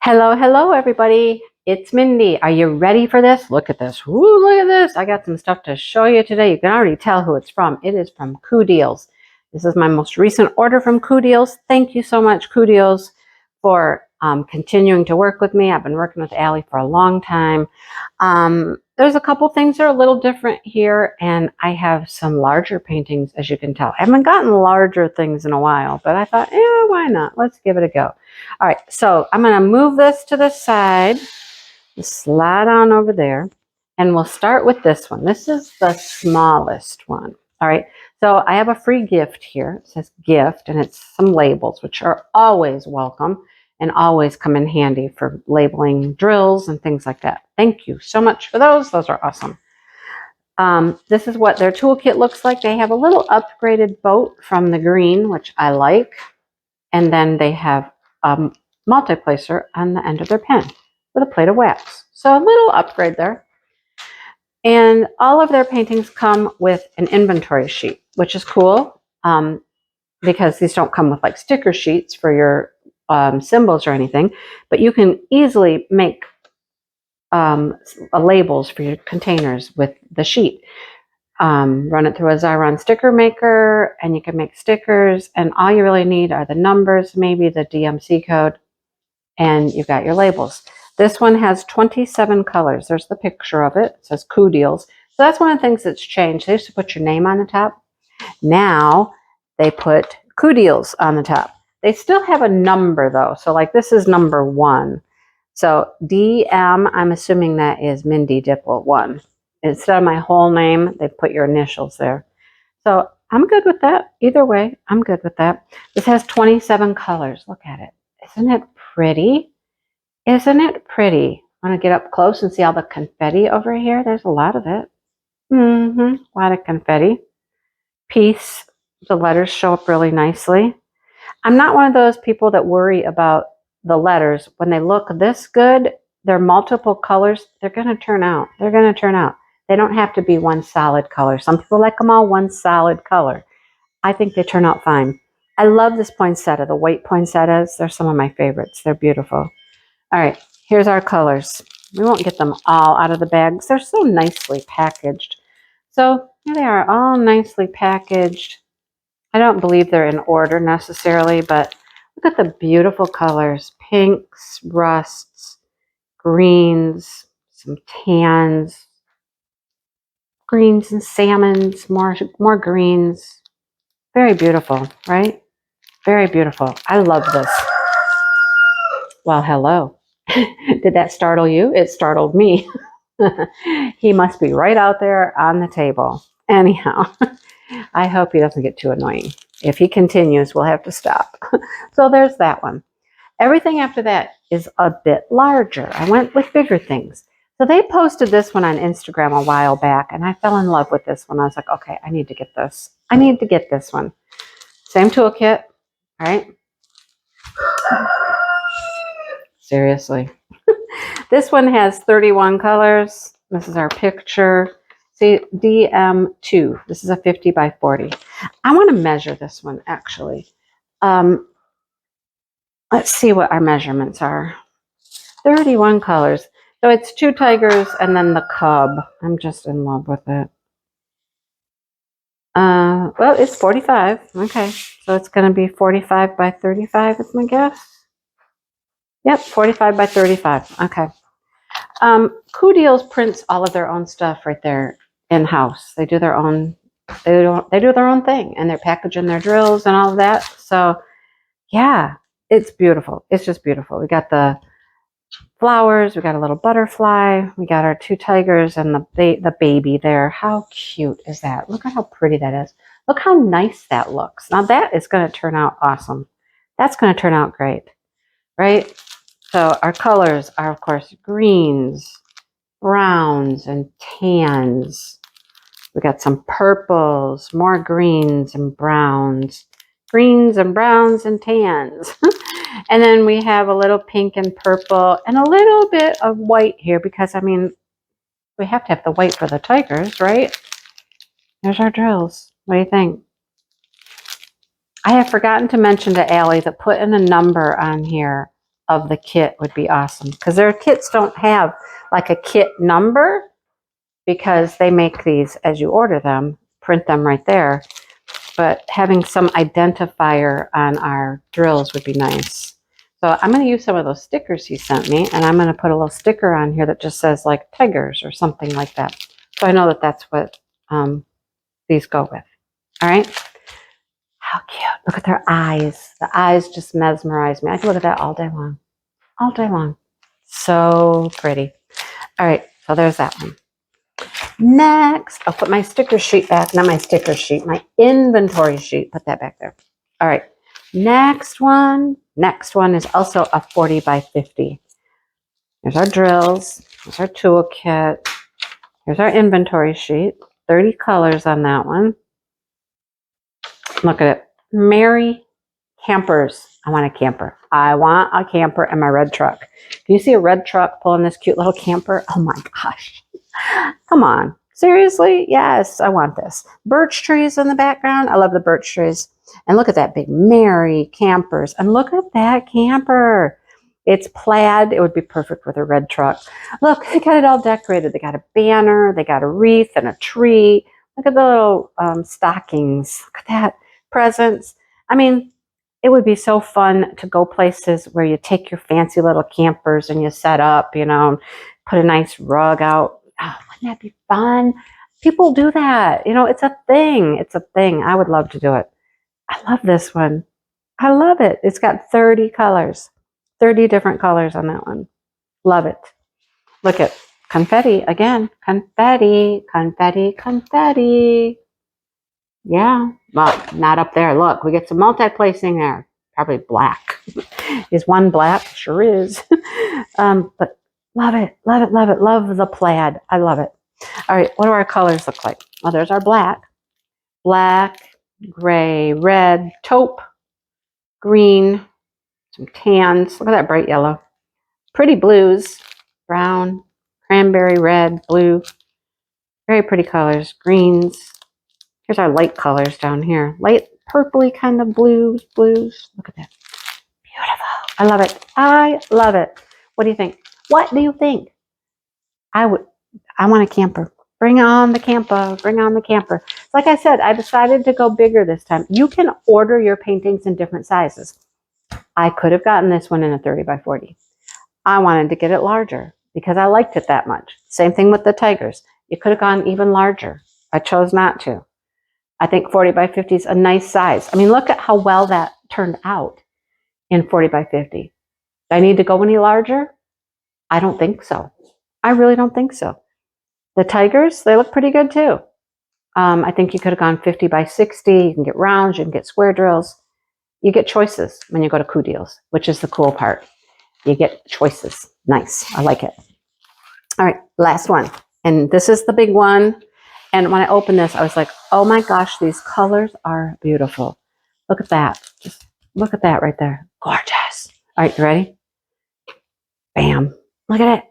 Hello, hello, everybody. It's Mindy. Are you ready for this? Look at this. Woo, look at this. I got some stuff to show you today. You can already tell who it's from. It is from Coodeals. This is my most recent order from Coodeals. Thank you so much, Coodeals, for continuing to work with me. I've been working with Allie for a long time. There's a couple things that are a little different here, and I have some larger paintings, as you can tell. I haven't gotten larger things in a while, but I thought, why not? Let's give it a go. All right, so I'm going to move this to the side, slide on over there, and we'll start with this one. This is the smallest one. All right, so I have a free gift here. It says gift, and it's some labels, which are always welcome and always come in handy for labeling drills and things like that. Thank you so much for those. Those are awesome. This is what their toolkit looks like. They have a little upgraded boat from the green, which I like. And then they have a multi-placer on the end of their pen with a plate of wax. So a little upgrade there. And all of their paintings come with an inventory sheet, which is cool because these don't come with like sticker sheets for your symbols or anything, but you can easily make labels for your containers with the sheet. Run it through a Xyron sticker maker and you can make stickers, and all you really need are the numbers, maybe the DMC code, and you've got your labels. This one has 27 colors. There's the picture of it. It says Coodeals. So that's one of the things that's changed. They used to put your name on the top. Now they put Coodeals on the top. They still have a number though. So like this is number 1. So DM, I'm assuming that is Mindy Dipple 1. Instead of my whole name, they put your initials there. So I'm good with that. Either way, I'm good with that. This has 27 colors. Look at it. Isn't it pretty? Isn't it pretty? Want to get up close and see all the confetti over here? There's a lot of it. A lot of confetti. Peace. The letters show up really nicely. I'm not one of those people that worry about the letters. When they look this good, they're multiple colors. They're going to turn out. They're going to turn out. They don't have to be one solid color. Some people like them all one solid color. I think they turn out fine. I love this poinsettia, the white poinsettias. They're some of my favorites. They're beautiful. All right, here's our colors. We won't get them all out of the bags. They're so nicely packaged. So here they are, all nicely packaged. I don't believe they're in order necessarily, but look at the beautiful colors. Pinks, rusts, greens, some tans, greens and salmons, more greens. Very beautiful, right? Very beautiful. I love this. Well, hello. Did that startle you? It startled me. He must be right out there on the table. Anyhow, I hope he doesn't get too annoying. If he continues, we'll have to stop. So there's that one. Everything after that is a bit larger. I went with bigger things. So they posted this one on Instagram a while back, and I fell in love with this one. I was like, okay, I need to get this. I need to get this one. Same toolkit, all right? Seriously. This one has 31 colors. This is our picture. See, DM2. This is a 50 by 40. I want to measure this one, actually. Let's see what our measurements are. 31 colors. So it's 2 tigers and then the cub. I'm just in love with it. Well, it's 45. Okay, so it's going to be 45 by 35 is my guess. Yep, 45 by 35. Okay. Coodeals prints all of their own stuff right there in-house. They do their own. They do their own thing, and they're packaging their drills and all of that. So, yeah, it's beautiful. It's just beautiful. We got the flowers. We got a little butterfly. We got our 2 tigers and the baby there. How cute is that? Look at how pretty that is. Look how nice that looks. Now that is going to turn out awesome. That's going to turn out great, right? So our colors are, of course, greens, browns, and tans. We got some purples, more greens and browns, and tans. And then we have a little pink and purple and a little bit of white here because, I mean, we have to have the white for the tigers, right? There's our drills. What do you think? I have forgotten to mention to Allie that putting a number on here of the kit would be awesome, because their kits don't have like a kit number, because they make these as you order them, print them right there. But having some identifier on our drills would be nice. So I'm going to use some of those stickers he sent me, and I'm going to put a little sticker on here that just says like tigers or something like that. So I know that that's what these go with. All right. How cute. Look at their eyes. The eyes just mesmerize me. I can look at that all day long. All day long. So pretty. All right. So there's that one. Next, I'll put my sticker sheet back. Not my sticker sheet, my inventory sheet. Put that back there. All right. Next one. Next one is also a 40 by 50. There's our drills. There's our toolkit. Here's our inventory sheet. 30 colors on that one. Look at it. Merry campers. I want a camper. I want a camper in my red truck. Can you see a red truck pulling this cute little camper? Oh my gosh. Come on. Seriously? Yes, I want this. Birch trees in the background. I love the birch trees. And look at that big Merry campers. And look at that camper. It's plaid. It would be perfect with a red truck. Look, they got it all decorated. They got a banner. They got a wreath and a tree. Look at the little stockings. Look at that. Presents. I mean, it would be so fun to go places where you take your fancy little campers and you set up, you know, put a nice rug out. Oh, wouldn't that be fun? People do that. You know, it's a thing. It's a thing. I would love to do it. I love this one. I love it. It's got 30 colors. 30 different colors on that one. Love it. Look at confetti again. Confetti, confetti, confetti. Yeah, well, not up there. Look, we get some multi-placing there. Probably black. Is one black? Sure is. But love it, love it, love it. Love the plaid. I love it. All right, what do our colors look like? Well, there's our black. Black, gray, red, taupe, green, some tans. Look at that bright yellow. Pretty blues, brown, cranberry, red, blue. Very pretty colors. Greens. Here's our light colors down here. Light purpley kind of blues. Look at that. Beautiful. I love it. I love it. What do you think? What do you think? I want a camper. Bring on the camper. Bring on the camper. Like I said, I decided to go bigger this time. You can order your paintings in different sizes. I could have gotten this one in a 30 by 40. I wanted to get it larger because I liked it that much. Same thing with the tigers. You could have gone even larger. I chose not to. I think 40 by 50 is a nice size. I mean, look at how well that turned out in 40 by 50. Do I need to go any larger? I don't think so. I really don't think so. The tigers, they look pretty good too. I think you could have gone 50 by 60. You can get rounds, you can get square drills. You get choices when you go to Coodeals, which is the cool part. You get choices. Nice. I like it. All right, last one. And this is the big one. And when I opened this, I was like, oh my gosh, these colors are beautiful. Look at that. Just look at that right there. Gorgeous. All right, you ready? Bam. Look at it.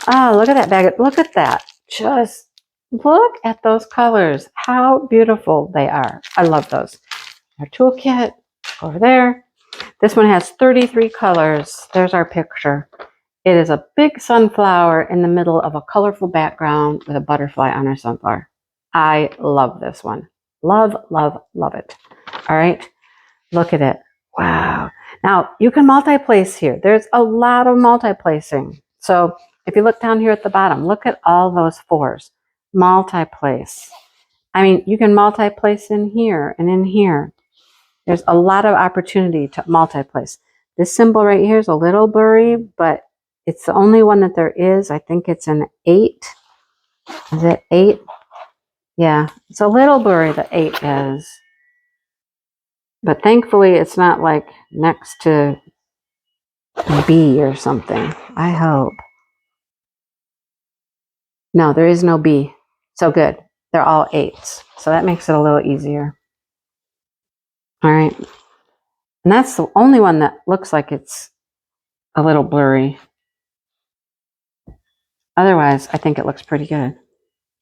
Oh, look at that bag. Look at that. Just look at those colors. How beautiful they are. I love those. Our toolkit over there. This one has 33 colors. There's our picture. It is a big sunflower in the middle of a colorful background with a butterfly on our sunflower. I love this one. Love, love, love it. All right. Look at it. Wow. Now, you can multi-place here. There's a lot of multi-placing. So if you look down here at the bottom, look at all those fours. Multi-place. I mean, you can multi-place in here and in here. There's a lot of opportunity to multi-place. This symbol right here is a little blurry, but it's the only one that there is. I think it's an 8. Is it 8? Yeah, it's a little blurry, the 8 is. But thankfully, it's not like next to B or something. I hope. No, there is no B. So good. They're all 8s. So that makes it a little easier. All right. And that's the only one that looks like it's a little blurry. Otherwise, I think it looks pretty good.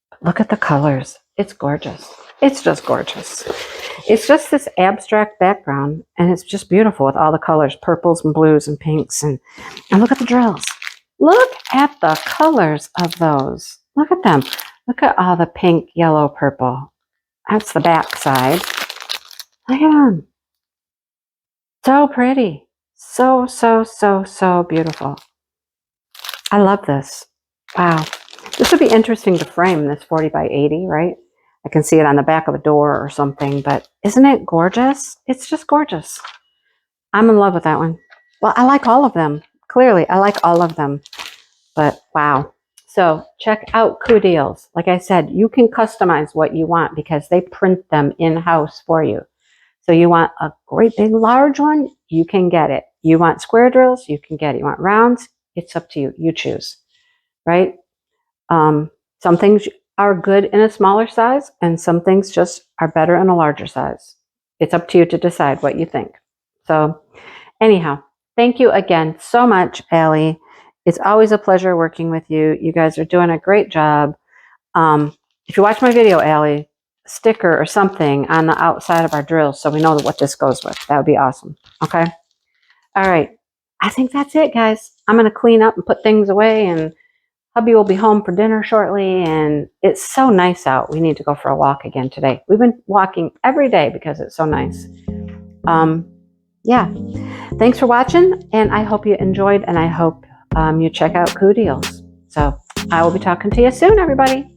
But look at the colors. It's gorgeous. It's just gorgeous. It's just this abstract background, and it's just beautiful with all the colors, purples and blues and pinks. And look at the drills. Look at the colors of those. Look at them. Look at all the pink, yellow, purple. That's the back side. Look at them. So pretty. So, so, so, so beautiful. I love this. Wow. This would be interesting to frame, this 40 by 80, right? I can see it on the back of a door or something, but isn't it gorgeous? It's just gorgeous. I'm in love with that one. Well, I like all of them. Clearly, I like all of them. But wow. So check out Coodeals. Like I said, you can customize what you want because they print them in-house for you. So you want a great big large one, you can get it. You want square drills, you can get it. You want rounds, it's up to you. You choose, right? Some things are good in a smaller size and some things just are better in a larger size. It's up to you to decide what you think. So anyhow, thank you again so much, Allie. It's always a pleasure working with you. You guys are doing a great job. If you watch my video, Allie, sticker or something on the outside of our drills so we know what this goes with. That would be awesome. Okay? All right. I think that's it, guys. I'm going to clean up and put things away, and hubby will be home for dinner shortly, and it's so nice out. We need to go for a walk again today. We've been walking every day because it's so nice. Yeah. Thanks for watching, and I hope you enjoyed, and I hope you check out Coodeals. So I will be talking to you soon, everybody.